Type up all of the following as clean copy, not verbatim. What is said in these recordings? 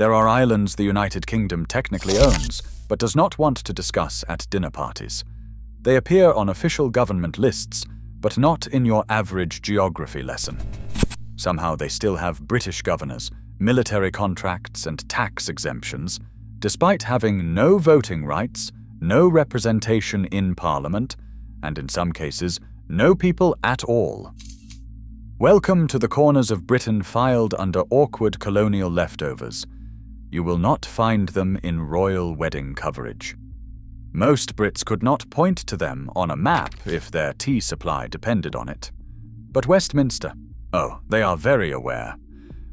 There are islands the United Kingdom technically owns, but does not want to discuss at dinner parties. They appear on official government lists, but not in your average geography lesson. Somehow they still have British governors, military contracts, and tax exemptions, despite having no voting rights, no representation in Parliament, and in some cases, no people at all. Welcome to the corners of Britain filed under awkward colonial leftovers. You will not find them in royal wedding coverage. Most Brits could not point to them on a map if their tea supply depended on it. But Westminster, oh, they are very aware.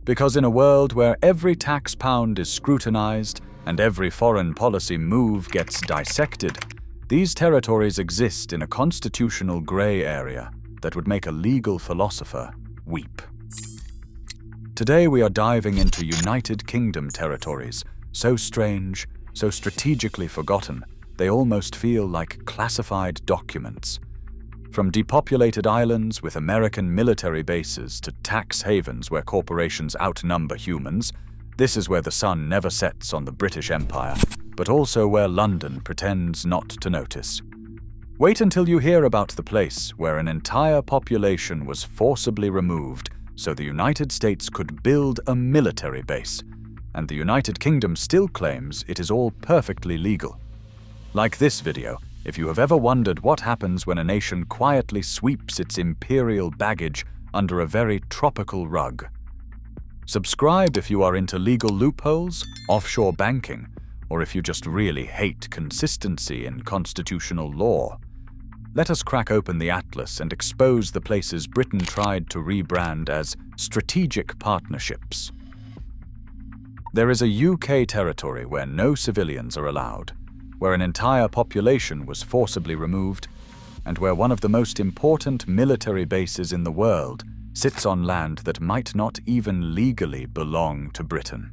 Because in a world where every tax pound is scrutinized and every foreign policy move gets dissected, these territories exist in a constitutional grey area that would make a legal philosopher weep. Today we are diving into United Kingdom territories, so strange, so strategically forgotten, they almost feel like classified documents. From depopulated islands with American military bases to tax havens where corporations outnumber humans, this is where the sun never sets on the British Empire, but also where London pretends not to notice. Wait until you hear about the place where an entire population was forcibly removed so the United States could build a military base, and the United Kingdom still claims it is all perfectly legal. Like this video, if you have ever wondered what happens when a nation quietly sweeps its imperial baggage under a very tropical rug. Subscribe if you are into legal loopholes, offshore banking, or if you just really hate consistency in constitutional law. Let us crack open the atlas and expose the places Britain tried to rebrand as strategic partnerships. There is a UK territory where no civilians are allowed, where an entire population was forcibly removed, and where one of the most important military bases in the world sits on land that might not even legally belong to Britain.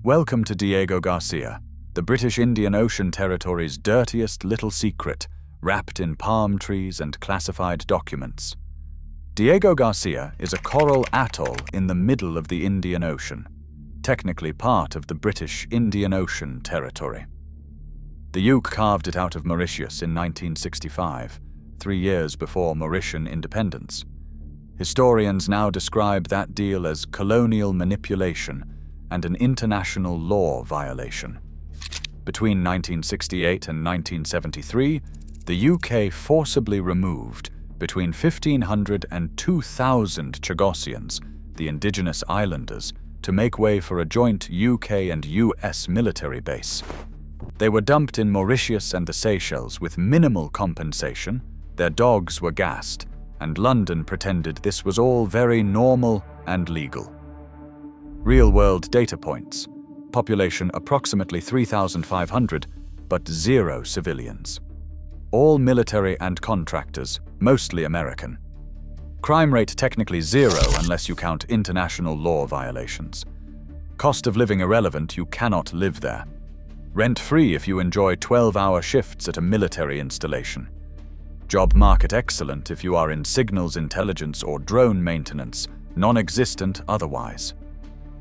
Welcome to Diego Garcia, the British Indian Ocean Territory's dirtiest little secret, wrapped in palm trees and classified documents. Diego Garcia is a coral atoll in the middle of the Indian Ocean, technically part of the British Indian Ocean Territory. The UK carved it out of Mauritius in 1965, 3 years before Mauritian independence. Historians now describe that deal as colonial manipulation and an international law violation. Between 1968 and 1973, the UK forcibly removed between 1,500 and 2,000 Chagosians, the indigenous islanders, to make way for a joint UK and US military base. They were dumped in Mauritius and the Seychelles with minimal compensation, their dogs were gassed, and London pretended this was all very normal and legal. Real-world data points: population approximately 3,500, but 0 civilians. All military and contractors, mostly American. Crime rate technically 0 unless you count international law violations. Cost of living irrelevant, you cannot live there. Rent-free if you enjoy 12-hour shifts at a military installation. Job market excellent if you are in signals intelligence or drone maintenance, non-existent otherwise.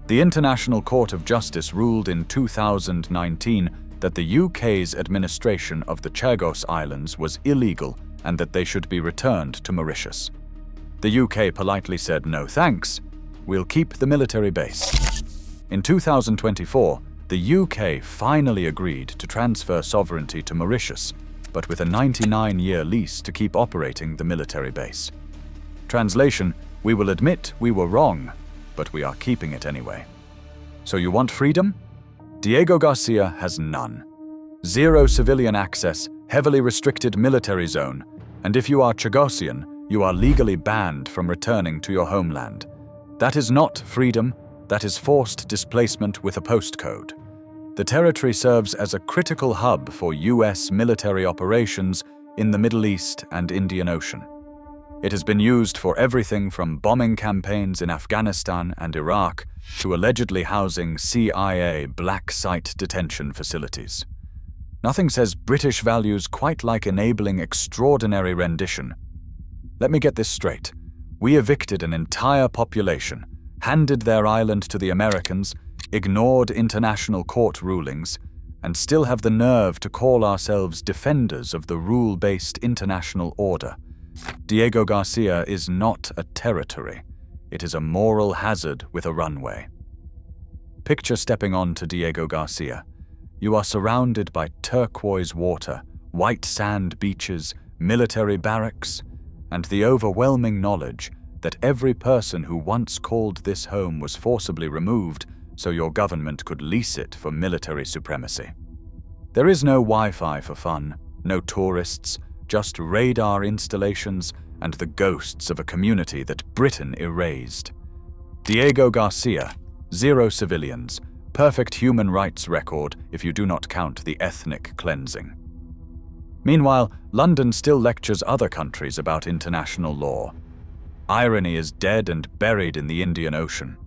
The International Court of Justice ruled in 2019 that the UK's administration of the Chagos Islands was illegal and that they should be returned to Mauritius. The UK politely said no thanks, we'll keep the military base. In 2024, the UK finally agreed to transfer sovereignty to Mauritius, but with a 99-year lease to keep operating the military base. Translation: we will admit we were wrong, but we are keeping it anyway. So you want freedom? Diego Garcia has none. 0 civilian access, heavily restricted military zone, and if you are Chagosian, you are legally banned from returning to your homeland. That is not freedom, that is forced displacement with a postcode. The territory serves as a critical hub for US military operations in the Middle East and Indian Ocean. It has been used for everything from bombing campaigns in Afghanistan and Iraq to allegedly housing CIA black site detention facilities. Nothing says British values quite like enabling extraordinary rendition. Let me get this straight. We evicted an entire population, handed their island to the Americans, ignored international court rulings, and still have the nerve to call ourselves defenders of the rule-based international order. Diego Garcia is not a territory. It is a moral hazard with a runway. Picture stepping on to Diego Garcia. You are surrounded by turquoise water, white sand beaches, military barracks, and the overwhelming knowledge that every person who once called this home was forcibly removed so your government could lease it for military supremacy. There is no Wi-Fi for fun, no tourists, just radar installations and the ghosts of a community that Britain erased. Diego Garcia, 0 civilians, perfect human rights record if you do not count the ethnic cleansing. Meanwhile, London still lectures other countries about international law. Irony is dead and buried in the Indian Ocean.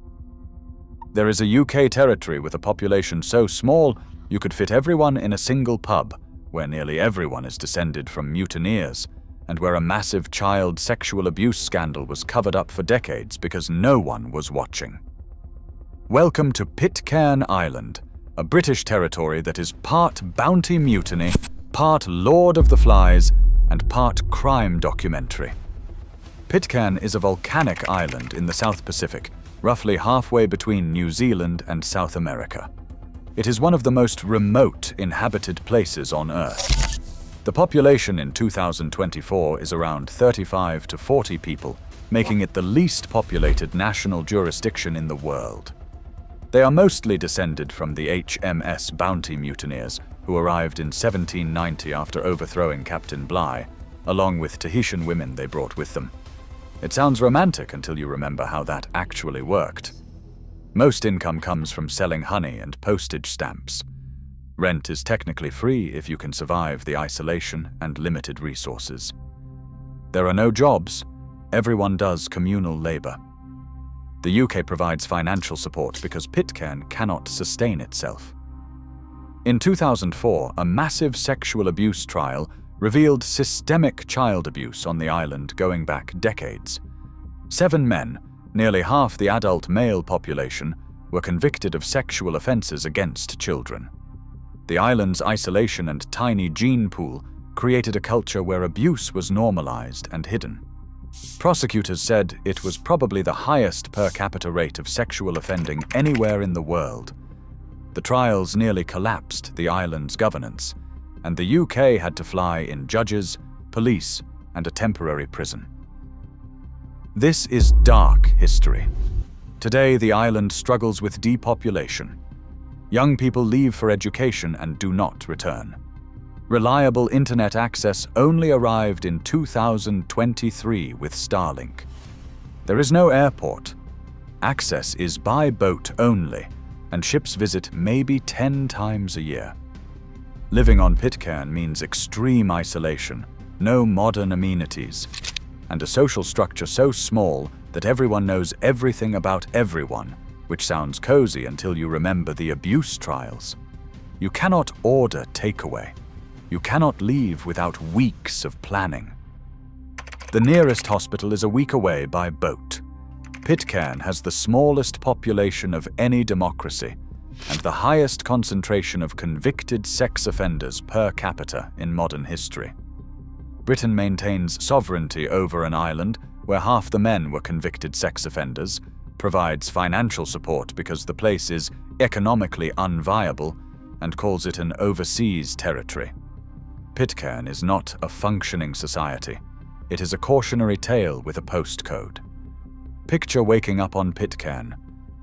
There is a UK territory with a population so small you could fit everyone in a single pub, where nearly everyone is descended from mutineers, and where a massive child sexual abuse scandal was covered up for decades because no one was watching. Welcome to Pitcairn Island, a British territory that is part bounty mutiny, part Lord of the Flies, and part crime documentary. Pitcairn is a volcanic island in the South Pacific, roughly halfway between New Zealand and South America. It is one of the most remote inhabited places on Earth. The population in 2024 is around 35 to 40 people, making it the least populated national jurisdiction in the world. They are mostly descended from the HMS Bounty mutineers, who arrived in 1790 after overthrowing Captain Bligh, along with Tahitian women they brought with them. It sounds romantic until you remember how that actually worked. Most income comes from selling honey and postage stamps. Rent is technically free if you can survive the isolation and limited resources. There are no jobs. Everyone does communal labor. The UK provides financial support because Pitcairn cannot sustain itself. In 2004, a massive sexual abuse trial revealed systemic child abuse on the island going back decades. 7 men, nearly half the adult male population, were convicted of sexual offenses against children. The island's isolation and tiny gene pool created a culture where abuse was normalized and hidden. Prosecutors said it was probably the highest per capita rate of sexual offending anywhere in the world. The trials nearly collapsed the island's governance, and the UK had to fly in judges, police, and a temporary prison. This is dark history. Today, the island struggles with depopulation. Young people leave for education and do not return. Reliable internet access only arrived in 2023 with Starlink. There is no airport. Access is by boat only, and ships visit maybe 10 times a year. Living on Pitcairn means extreme isolation, no modern amenities, and a social structure so small that everyone knows everything about everyone, which sounds cozy until you remember the abuse trials. You cannot order takeaway. You cannot leave without weeks of planning. The nearest hospital is a week away by boat. Pitcairn has the smallest population of any democracy and the highest concentration of convicted sex offenders per capita in modern history. Britain maintains sovereignty over an island where half the men were convicted sex offenders, provides financial support because the place is economically unviable, and calls it an overseas territory. Pitcairn is not a functioning society. It is a cautionary tale with a postcode. Picture waking up on Pitcairn.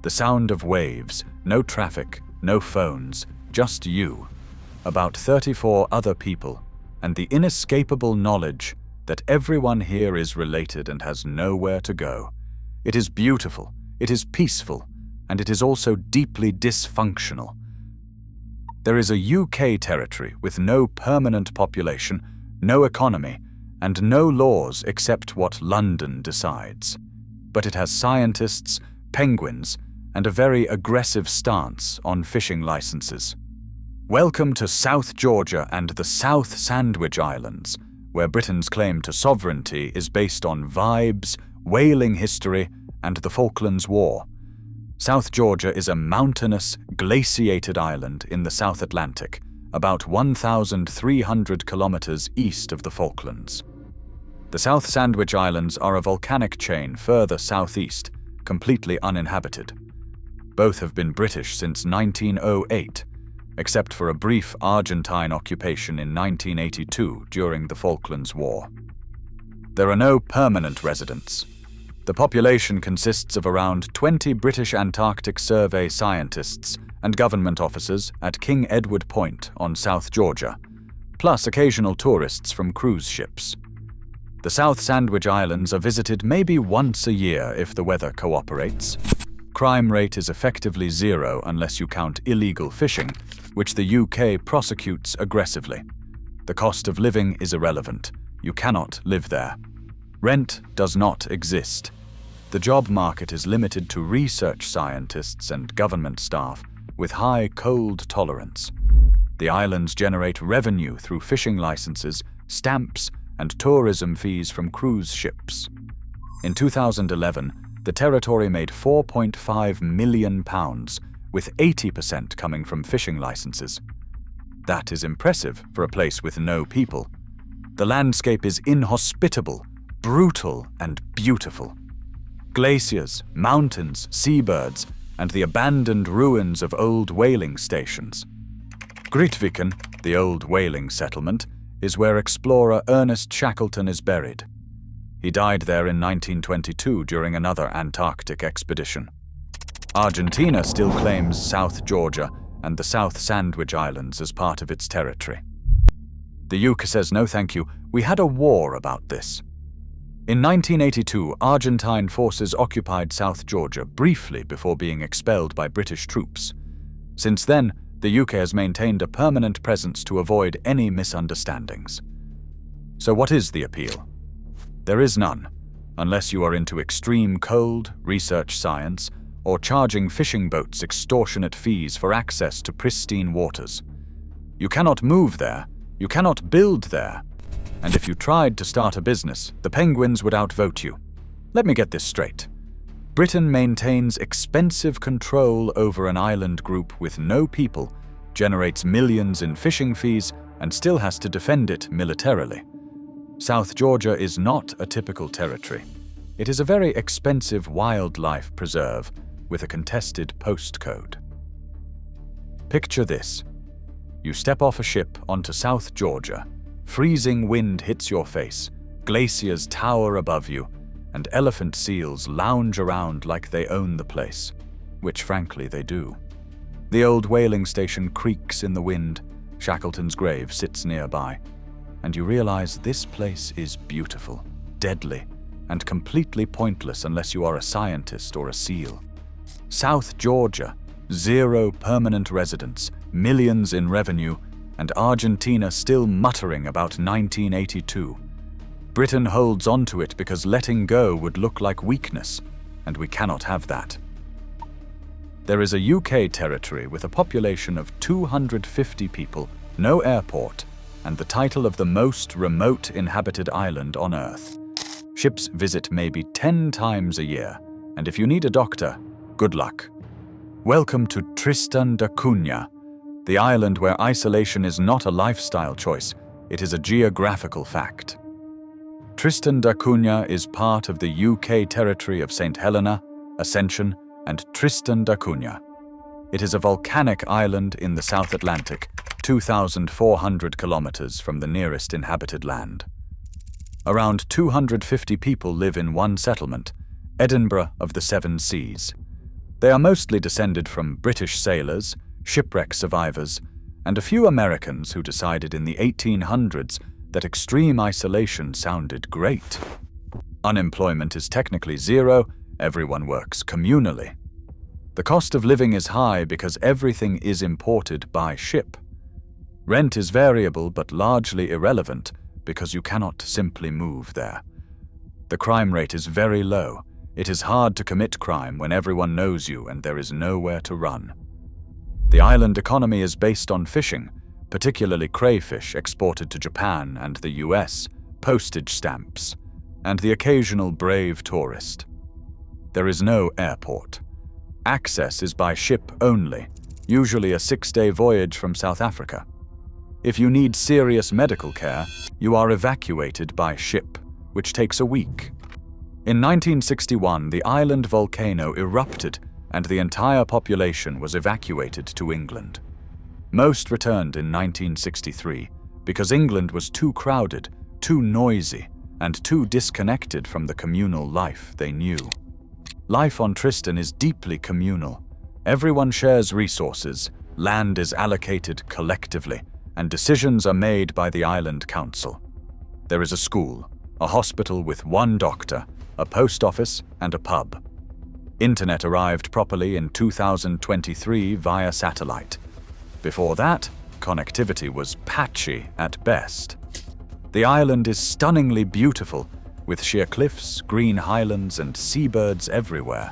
The sound of waves, no traffic, no phones, just you, about 34 other people, and the inescapable knowledge that everyone here is related and has nowhere to go. It is beautiful, it is peaceful, and it is also deeply dysfunctional. There is a UK territory with no permanent population, no economy, and no laws except what London decides. But it has scientists, penguins, and a very aggressive stance on fishing licenses. Welcome to South Georgia and the South Sandwich Islands, where Britain's claim to sovereignty is based on vibes, whaling history, and the Falklands War. South Georgia is a mountainous, glaciated island in the South Atlantic, about 1,300 kilometers east of the Falklands. The South Sandwich Islands are a volcanic chain further southeast, completely uninhabited. Both have been British since 1908, except for a brief Argentine occupation in 1982 during the Falklands War. There are no permanent residents. The population consists of around 20 British Antarctic Survey scientists and government officers at King Edward Point on South Georgia, plus occasional tourists from cruise ships. The South Sandwich Islands are visited maybe once a year if the weather cooperates. Crime rate is effectively zero unless you count illegal fishing, which the UK prosecutes aggressively. The cost of living is irrelevant. You cannot live there. Rent does not exist. The job market is limited to research scientists and government staff with high cold tolerance. The islands generate revenue through fishing licenses, stamps, and tourism fees from cruise ships. In 2011, the territory made £4.5 million, with 80% coming from fishing licenses. That is impressive for a place with no people. The landscape is inhospitable, brutal, and beautiful. Glaciers, mountains, seabirds, and the abandoned ruins of old whaling stations. Grytviken, the old whaling settlement, is where explorer Ernest Shackleton is buried. He died there in 1922 during another Antarctic expedition. Argentina still claims South Georgia and the South Sandwich Islands as part of its territory. The UK says no thank you, we had a war about this. In 1982, Argentine forces occupied South Georgia briefly before being expelled by British troops. Since then, the UK has maintained a permanent presence to avoid any misunderstandings. So what is the appeal? There is none, unless you are into extreme cold, research science, or charging fishing boats extortionate fees for access to pristine waters. You cannot move there, you cannot build there, and if you tried to start a business, the penguins would outvote you. Let me get this straight. Britain maintains expensive control over an island group with no people, generates millions in fishing fees, and still has to defend it militarily. South Georgia is not a typical territory. It is a very expensive wildlife preserve with a contested postcode. Picture this. You step off a ship onto South Georgia. Freezing wind hits your face, glaciers tower above you, and elephant seals lounge around like they own the place, which frankly they do. The old whaling station creaks in the wind, Shackleton's grave sits nearby, and you realize this place is beautiful, deadly, and completely pointless unless you are a scientist or a SEAL. South Georgia, 0 permanent residents, millions in revenue, and Argentina still muttering about 1982. Britain holds on to it because letting go would look like weakness, and we cannot have that. There is a UK territory with a population of 250 people, no airport, and the title of the most remote inhabited island on Earth. Ships visit maybe 10 times a year, and if you need a doctor, good luck. Welcome to Tristan da Cunha, the island where isolation is not a lifestyle choice, it is a geographical fact. Tristan da Cunha is part of the UK territory of St. Helena, Ascension, and Tristan da Cunha. It is a volcanic island in the South Atlantic, 2,400 kilometers from the nearest inhabited land. Around 250 people live in one settlement, Edinburgh of the Seven Seas. They are mostly descended from British sailors, shipwreck survivors, and a few Americans who decided in the 1800s that extreme isolation sounded great. Unemployment is technically zero, everyone works communally. The cost of living is high because everything is imported by ship. Rent is variable but largely irrelevant because you cannot simply move there. The crime rate is very low. It is hard to commit crime when everyone knows you and there is nowhere to run. The island economy is based on fishing, particularly crayfish exported to Japan and the US, postage stamps, and the occasional brave tourist. There is no airport. Access is by ship only, usually a 6-day voyage from South Africa. If you need serious medical care, you are evacuated by ship, which takes a week. In 1961, the island volcano erupted and the entire population was evacuated to England. Most returned in 1963 because England was too crowded, too noisy, and too disconnected from the communal life they knew. Life on Tristan is deeply communal. Everyone shares resources, land is allocated collectively, and decisions are made by the island council. There is a school, a hospital with one doctor, a post office, and a pub. Internet arrived properly in 2023 via satellite. Before that, connectivity was patchy at best. The island is stunningly beautiful, with sheer cliffs, green highlands, and seabirds everywhere.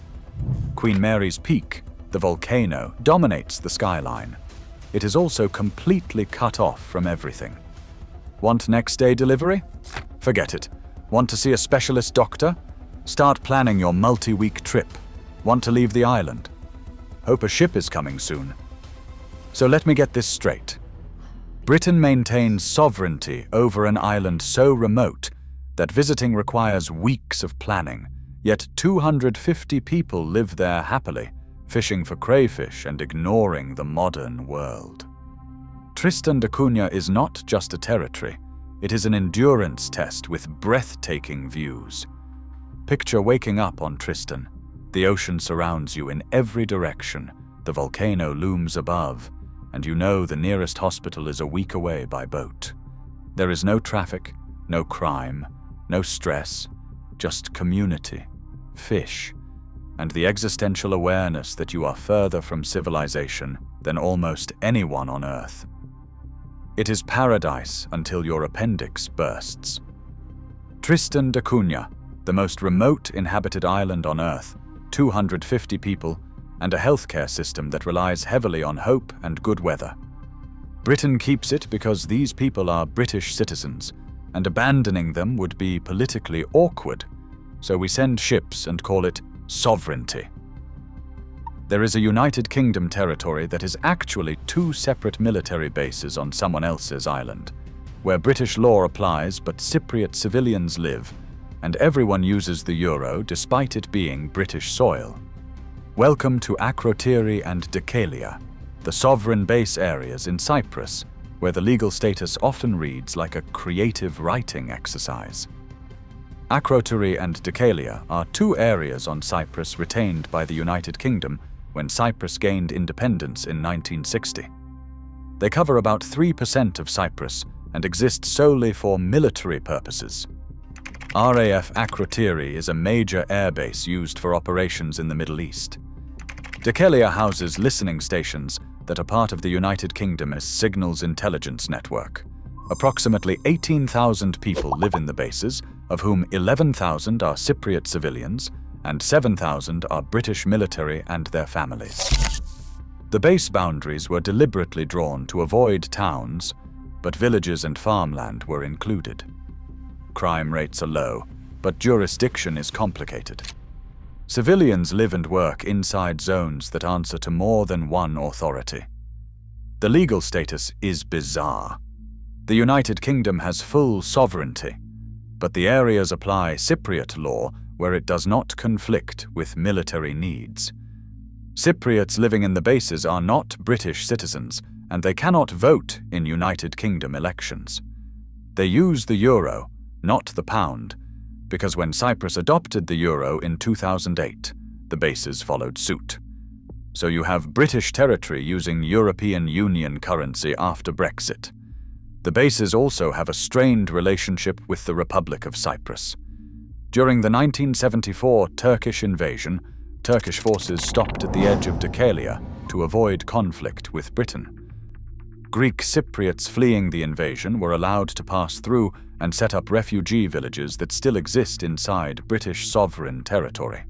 Queen Mary's Peak, the volcano, dominates the skyline. It is also completely cut off from everything. Want next-day delivery? Forget it. Want to see a specialist doctor? Start planning your multi-week trip. Want to leave the island? Hope a ship is coming soon. So let me get this straight. Britain maintains sovereignty over an island so remote that visiting requires weeks of planning, yet 250 people live there happily, fishing for crayfish and ignoring the modern world. Tristan da Cunha is not just a territory, it is an endurance test with breathtaking views. Picture waking up on Tristan. The ocean surrounds you in every direction, the volcano looms above, and you know the nearest hospital is a week away by boat. There is no traffic, no crime, no stress, just community, fish, and the existential awareness that you are further from civilization than almost anyone on Earth. It is paradise until your appendix bursts. Tristan da Cunha, the most remote inhabited island on Earth, 250 people, and a healthcare system that relies heavily on hope and good weather. Britain keeps it because these people are British citizens, and abandoning them would be politically awkward, so we send ships and call it sovereignty. There is a United Kingdom territory that is actually 2 separate military bases on someone else's island, where British law applies but Cypriot civilians live, and everyone uses the euro despite it being British soil. Welcome to Akrotiri and Dhekelia, the sovereign base areas in Cyprus, where the legal status often reads like a creative writing exercise. Akrotiri and Dhekelia are 2 areas on Cyprus retained by the United Kingdom when Cyprus gained independence in 1960. They cover about 3% of Cyprus and exist solely for military purposes. RAF Akrotiri is a major airbase used for operations in the Middle East. Dhekelia houses listening stations that are part of the United Kingdom's Signals Intelligence Network. Approximately 18,000 people live in the bases, of whom 11,000 are Cypriot civilians and 7,000 are British military and their families. The base boundaries were deliberately drawn to avoid towns, but villages and farmland were included. Crime rates are low, but jurisdiction is complicated. Civilians live and work inside zones that answer to more than one authority. The legal status is bizarre. The United Kingdom has full sovereignty, but the areas apply Cypriot law where it does not conflict with military needs. Cypriots living in the bases are not British citizens, and they cannot vote in United Kingdom elections. They use the euro, not the pound, because when Cyprus adopted the euro in 2008, the bases followed suit. So you have British territory using European Union currency after Brexit. The bases also have a strained relationship with the Republic of Cyprus. During the 1974 Turkish invasion, Turkish forces stopped at the edge of Dhekelia to avoid conflict with Britain. Greek Cypriots fleeing the invasion were allowed to pass through and set up refugee villages that still exist inside British sovereign territory.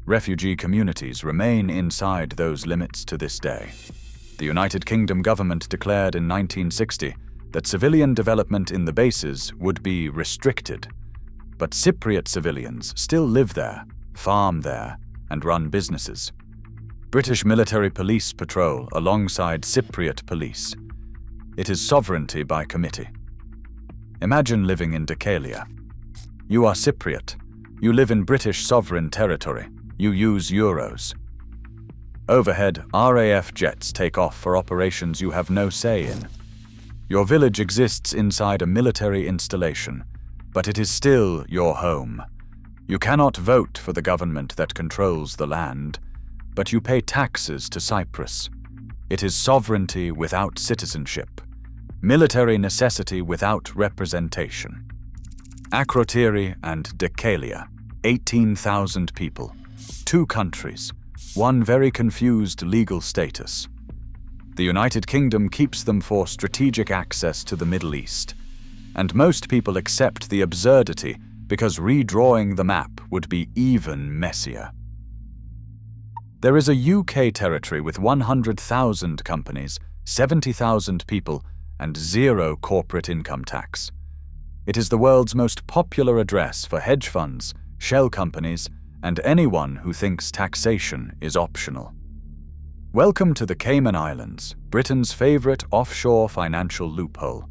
Refugee communities remain inside those limits to this day. The United Kingdom government declared in 1960 that civilian development in the bases would be restricted, but Cypriot civilians still live there, farm there, and run businesses. British military police patrol alongside Cypriot police. It is sovereignty by committee. Imagine living in Dhekelia. You are Cypriot. You live in British sovereign territory. You use euros. Overhead, RAF jets take off for operations you have no say in. Your village exists inside a military installation, but it is still your home. You cannot vote for the government that controls the land, but you pay taxes to Cyprus. It is sovereignty without citizenship, military necessity without representation. Akrotiri and Dhekelia, 18,000 people, 2 countries, one very confused legal status. The United Kingdom keeps them for strategic access to the Middle East, and most people accept the absurdity because redrawing the map would be even messier. There is a UK territory with 100,000 companies, 70,000 people, and 0 corporate income tax. It is the world's most popular address for hedge funds, shell companies, and anyone who thinks taxation is optional. Welcome to the Cayman Islands, Britain's favorite offshore financial loophole.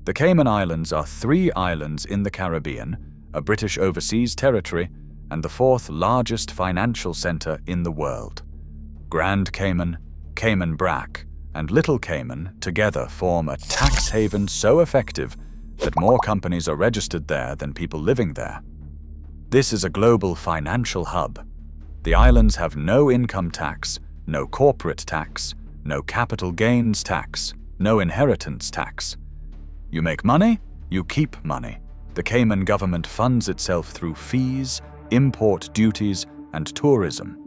The Cayman Islands are 3 islands in the Caribbean, a British overseas territory, and the 4th largest financial center in the world. Grand Cayman, Cayman Brac, and Little Cayman together form a tax haven so effective that more companies are registered there than people living there. This is a global financial hub. The islands have no income tax, no corporate tax, no capital gains tax, no inheritance tax. You make money, you keep money. The Cayman government funds itself through fees, import duties, and tourism.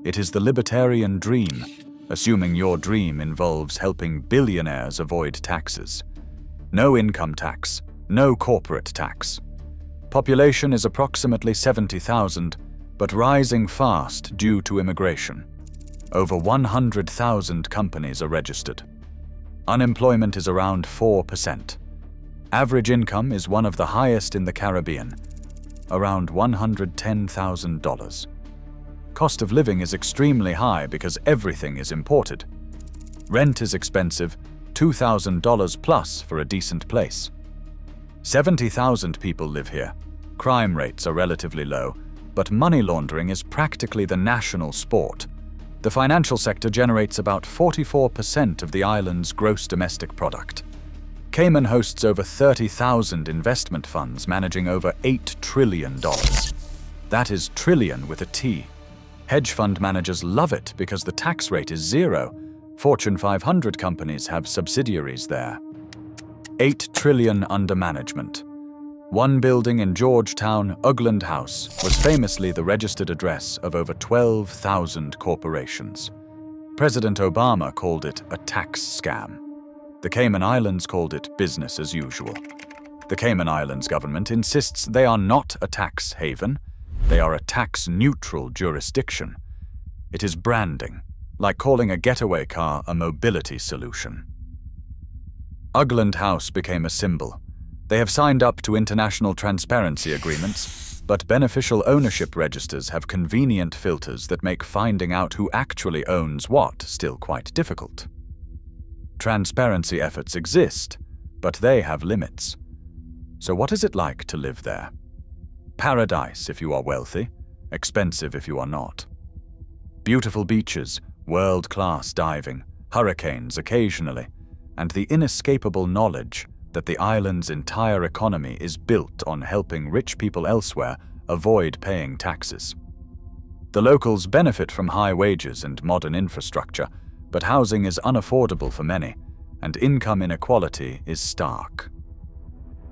It is the libertarian dream, assuming your dream involves helping billionaires avoid taxes. No income tax, no corporate tax. Population is approximately 70,000, but rising fast due to immigration. Over 100,000 companies are registered. Unemployment is around 4%. Average income is one of the highest in the Caribbean, around $110,000. Cost of living is extremely high because everything is imported. Rent is expensive, $2,000 plus for a decent place. 70,000 people live here. Crime rates are relatively low, but money laundering is practically the national sport. The financial sector generates about 44% of the island's gross domestic product. Cayman hosts over 30,000 investment funds managing over $8 trillion. That is trillion with a T. Hedge fund managers love it because the tax rate is 0. Fortune 500 companies have subsidiaries there. 8 trillion under management. One building in Georgetown, Ugland House, was famously the registered address of over 12,000 corporations. President Obama called it a tax scam. The Cayman Islands called it business as usual. The Cayman Islands government insists they are not a tax haven. They are a tax-neutral jurisdiction. It is branding, like calling a getaway car a mobility solution. Ugland House became a symbol. They have signed up to international transparency agreements, but beneficial ownership registers have convenient filters that make finding out who actually owns what still quite difficult. Transparency efforts exist, but they have limits. So what is it like to live there? Paradise if you are wealthy, expensive if you are not. Beautiful beaches, world-class diving, hurricanes occasionally, and the inescapable knowledge that the island's entire economy is built on helping rich people elsewhere avoid paying taxes. The locals benefit from high wages and modern infrastructure, but housing is unaffordable for many, and income inequality is stark.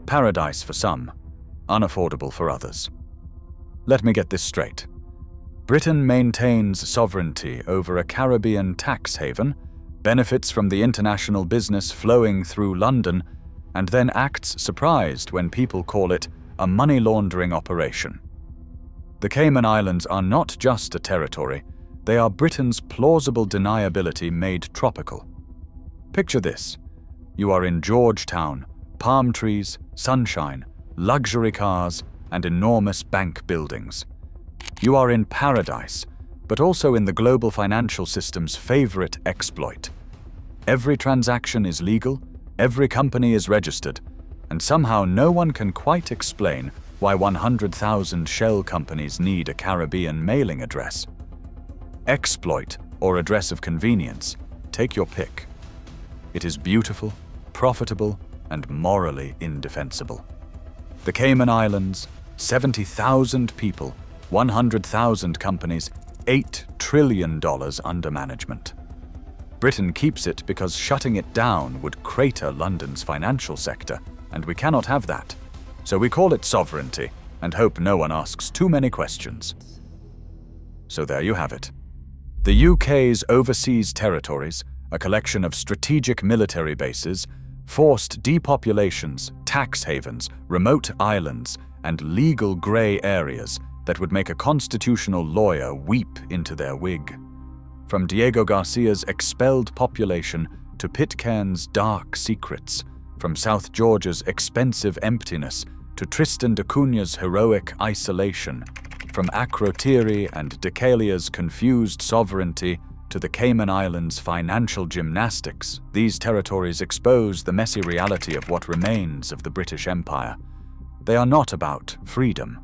Paradise for some, unaffordable for others. Let me get this straight. Britain maintains sovereignty over a Caribbean tax haven, benefits from the international business flowing through London, and then acts surprised when people call it a money laundering operation. The Cayman Islands are not just a territory, they are Britain's plausible deniability made tropical. Picture this. You are in Georgetown, palm trees, sunshine, luxury cars, and enormous bank buildings. You are in paradise, but also in the global financial system's favorite exploit. Every transaction is legal, every company is registered, and somehow no one can quite explain why 100,000 shell companies need a Caribbean mailing address. Exploit or address of convenience, take your pick. It is beautiful, profitable, and morally indefensible. The Cayman Islands, 70,000 people, 100,000 companies, $8 trillion under management. Britain keeps it because shutting it down would crater London's financial sector, and we cannot have that. So we call it sovereignty and hope no one asks too many questions. So there you have it. The UK's overseas territories, a collection of strategic military bases, forced depopulations, tax havens, remote islands, and legal grey areas that would make a constitutional lawyer weep into their wig. From Diego Garcia's expelled population to Pitcairn's dark secrets, from South Georgia's expensive emptiness to Tristan da Cunha's heroic isolation, from Akrotiri and Dhekelia's confused sovereignty to the Cayman Islands' financial gymnastics, these territories expose the messy reality of what remains of the British Empire. They are not about freedom.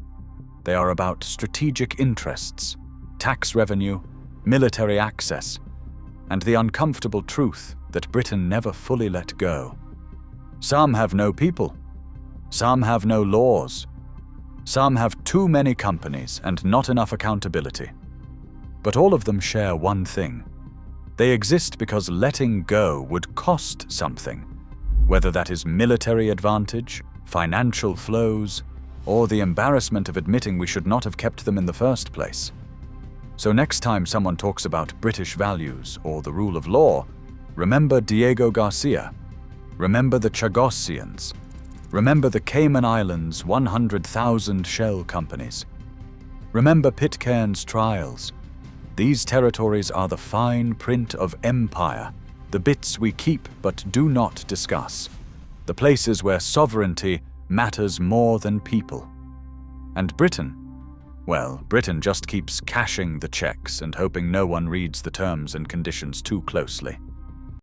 They are about strategic interests, tax revenue, military access, and the uncomfortable truth that Britain never fully let go. Some have no people. Some have no laws. Some have too many companies and not enough accountability. But all of them share one thing. They exist because letting go would cost something, whether that is military advantage, financial flows, or the embarrassment of admitting we should not have kept them in the first place. So next time someone talks about British values or the rule of law, remember Diego Garcia. Remember the Chagosians. Remember the Cayman Islands' 100,000 shell companies. Remember Pitcairn's trials. These territories are the fine print of empire, the bits we keep but do not discuss, the places where sovereignty matters more than people. And Britain? Well, Britain just keeps cashing the checks and hoping no one reads the terms and conditions too closely.